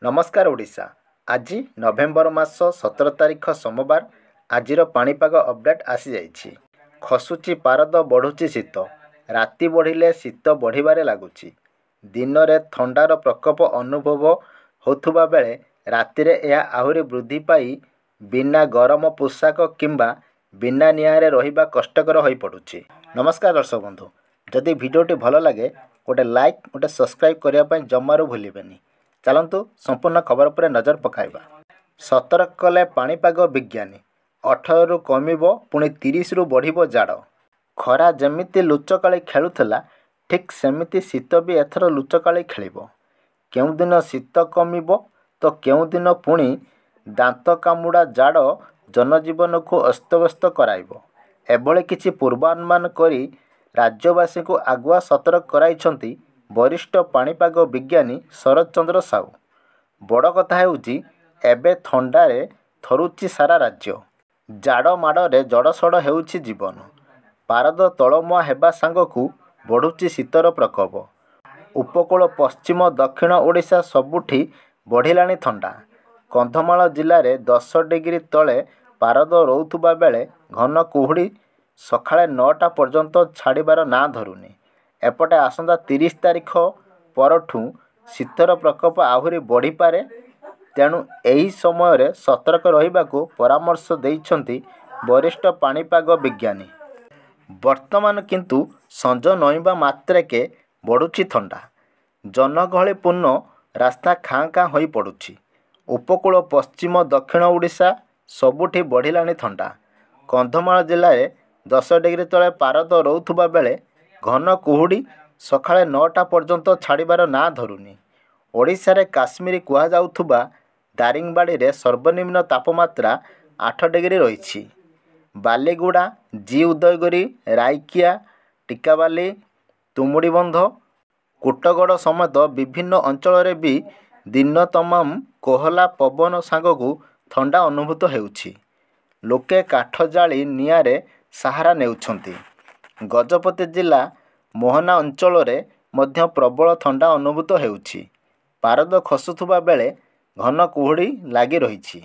नमस्कार ओडिशा। आज नवेम्बर मास 17 तारिख सोमवार। आजिर पाणीपाग अपडेट आसी जाइछि। खसुची पारद बढ़ुची शीत। राति बढ़िले शीत बढ़िबारे लागुची। दिन रे थंडार प्रकोप अनुभव होथुबा बेले रातिरे यह आहुरी वृद्धि पाई बिना गरम पोशाक किंबा बिना निआरे रहिबा कष्टकर होई पड़ुची। नमस्कार दर्शक बंधु, जदि भिडियोटी भल लगे गोटे लाइक गोटे सब्सक्राइब करने पर जमारू भूलें। चलतु संपूर्ण खबर पर नजर पकाइबा। सतर्क कले पाणीपाग विज्ञानी। 18 रु कमिबो पुणी 30 रु बढ़िबो जाड़। खरा जेमिति लुचकाली खेलुथला ठीक सेमिति शीत भी एथर लुचकाली खेलिबो। केउ दिन शीत कमिबो तो केउ दिन पुणी दांत कामुड़ा जाड़ जनजीवन को अस्तव्यस्त कराइबो। एभली किछि पूर्वानुमान करी राज्यवासी को आगुआ सतर्क कराइछंती वरिष्ठ पाणीपाग विज्ञानी शरद चंद्र साहू। बड़ कथा हेउची एबे थंडारे थरुची सारा राज्य। जाड़ माड़े जड़सड़ हेउची जीवन। पारद तलमुआ हेबा सांगकू बढ़ुची शीतर प्रकोप। उपकूल पश्चिम दक्षिण ओडिशा सबुठी बढ़िलाणी थंडा। कंधमाल जिले में 10 डिग्री तले पारद रहुथुबा बेले घन कुहुड़ी सकाळे 9टा पर्यंत छाड़िबार ना धरुनी। एपटे आसंता 30 तारिख परठू शीतर प्रकोप आहुरी बढ़ी पारे। तेणु एही समय सतर्क रहिबाकू परामर्श देइछंती वरिष्ठ पाणीपाग विज्ञानी। वर्तमान किंतु संज नईबा मात्रेके बढ़ुची थंडा। जनगहलीपूर्ण रास्ता खाँ खाँ होई पड़ुची। उपकूल पश्चिम दक्षिण ओडिशा सबुठी बढ़िलाणी थंडा। कंधमाल जिले में 10 डिग्री तले पारद रहुथुबा बेले घन कुहुड़ी सकाळे 9टा पर्यंत छाड़िबार ना धरुनी। ओडिशा रे काश्मीरी कुहाजाउथुबा दारिंगबाड़ी रे सर्वनिम्न तापमात्रा 8 डिग्री रही। बालीगुड़ा, जी उदयगिरी, राइकिया, टिकाबाली, तुमुड़ीबंध, कुटगड़ समेत विभिन्न अंचल रे भी दिन तमाम कोहला पवन सांगकू थंडा अनुभूत हेउछि। लोके काठ जाली निआरे सहारा नेउछंती। गजपति जिला मोहना अंचल रे मध्य प्रबल थंडा अनुभूत हेउछि। पारद खसुथुबा बेले घन कुहुड़ी लागी रहिछि।